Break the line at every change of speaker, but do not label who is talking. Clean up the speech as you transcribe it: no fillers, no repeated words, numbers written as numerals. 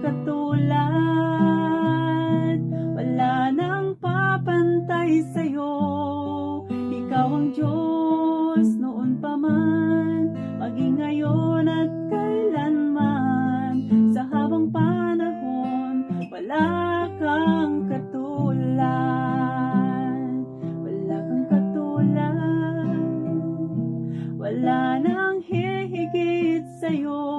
katulad, wala nang papantay sa'yo. Ikaw ang Diyos noon pa man, maging ngayon at kailanman. Sa habang panahon, wala kang katulad, wala kang katulad, wala nang hihigit sa'yo.